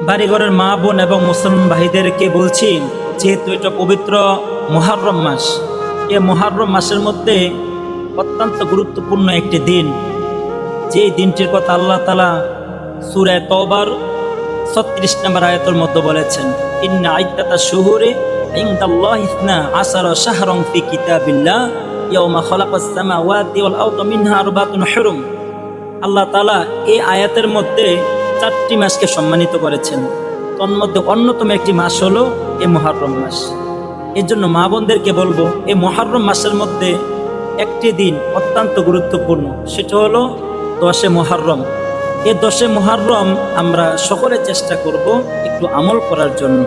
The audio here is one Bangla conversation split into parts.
বাড়িঘরের মা বোন এবং মুসলমান ভাইদেরকে বলছি, যেহেতু এটা পবিত্র মুহররম মাস, এই মুহররম মাসের মধ্যে অত্যন্ত গুরুত্বপূর্ণ একটি দিন, যেই দিনটির কথা আল্লাহ তাআলা সূরা তওবার 36 নম্বর আয়াতের মধ্যে বলেছেন, ইন্না আইদ্দাতাশ শুহুরি ইনদাল্লাহি 12 শাহরান ফি কিতাবিল্লাহ ইয়াওমা খালাকাস সামাওয়াতি ওয়াল আরদা মিনহা আরবাতুন হুরুম। আল্লাহ তাআলা এই আয়াতের মধ্যে 4টি মাসকে সম্মানিত করেছেন। তন্মধ্যে অন্যতম একটি মাস হলো এই মুহররম মাস। এর জন্য মা বোনদেরকে বলবো, এই মুহররম মাসের মধ্যে একটি দিন অত্যন্ত গুরুত্বপূর্ণ, সেটা হলো 10 মুহররম। এই 10 মুহররম আমরা সকলে চেষ্টা করব একটু আমল করার জন্য।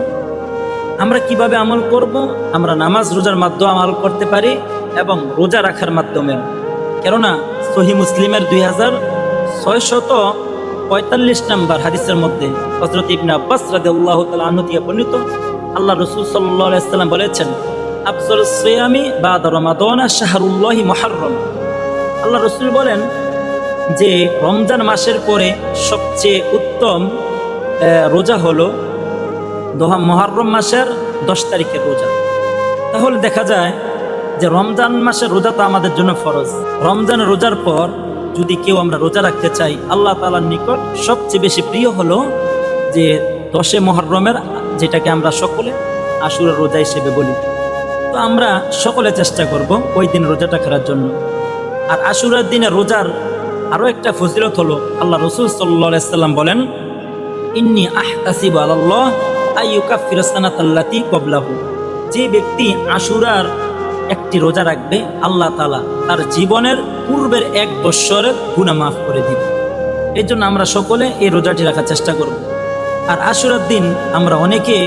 আমরা কিভাবে আমল করব? আমরা নামাজ রোজার মাধ্যমে আমল করতে পারি এবং রোজা রাখার মাধ্যমে। কেননা সহিহ মুসলিমের 2645 নম্বর হাদিসের মধ্যে হযরত ইবনে আব্বাস রাদিয়াল্লাহু তাআলা আনহু থেকে বর্ণিত, আল্লাহ রাসূল সাল্লাল্লাহু আলাইহি ওয়াসাল্লাম বলেছেন, আফযালুস সিয়ামি বাদা রমাদান শাহরুল্লাহি মুহররম। আল্লাহ রাসূল বলেন যে রমজান মাসের পরে সবচেয়ে উত্তম রোজা হলো মুহররম মাসের 10 তারিখের রোজা। তাহলে দেখা যায় যে রমজান মাসের রোজা তো আমাদের জন্য ফরজ। রমজান রোজার পর যদি কেউ আমরা রোজা রাখতে চাই, আল্লাহ তাআলার নিকট সবচেয়ে বেশি প্রিয় হলো যে 10 মুহররমের, যেটাকে আমরা সকলে আশুরার রোজা হিসেবে বলি। তো আমরা সকলে চেষ্টা করব ওই দিন রোজাটা করার জন্য। আর আশুরার দিনে রোজার আরো একটা ফজিলত হলো, আল্লাহ রাসূল সাল্লাল্লাহু আলাইহি ওয়াসাল্লাম বলেন, ইন্নী আহতাসিবু আলাল্লাহ আইয়ুকাফিরা সানাতাল্লাতী ক্বাবলাহু। যে ব্যক্তি আশুরার একটি রোজা রাখবে, আল্লাহ তাআলা তার জীবনের পূর্বের 1 বৎসরের গুনাহ মাফ করে দিবে। এই জন্য আমরা সকলে এই রোজাটি রাখার চেষ্টা করব। আর আশুরার দিন আমরা অনেকে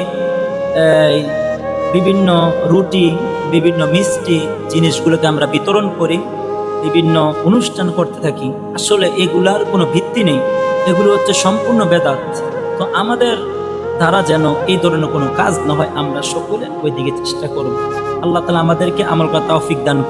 বিভিন্ন রুটি, বিভিন্ন মিষ্টি জিনিসগুলোকে আমরা বিতরণ করি, বিভিন্ন অনুষ্ঠান করতে থাকি। আসলে এগুলার কোনো ভিত্তি নেই, এগুলো হচ্ছে সম্পূর্ণ বেদাত। তো আমাদের দ্বারা যেন এই ধরনের কোনো কাজ না হয়, আমরা সকলে ওই দিকে চেষ্টা করব। আল্লাহ তাআলা আমাদেরকে আমল করার তৌফিক দান করুন।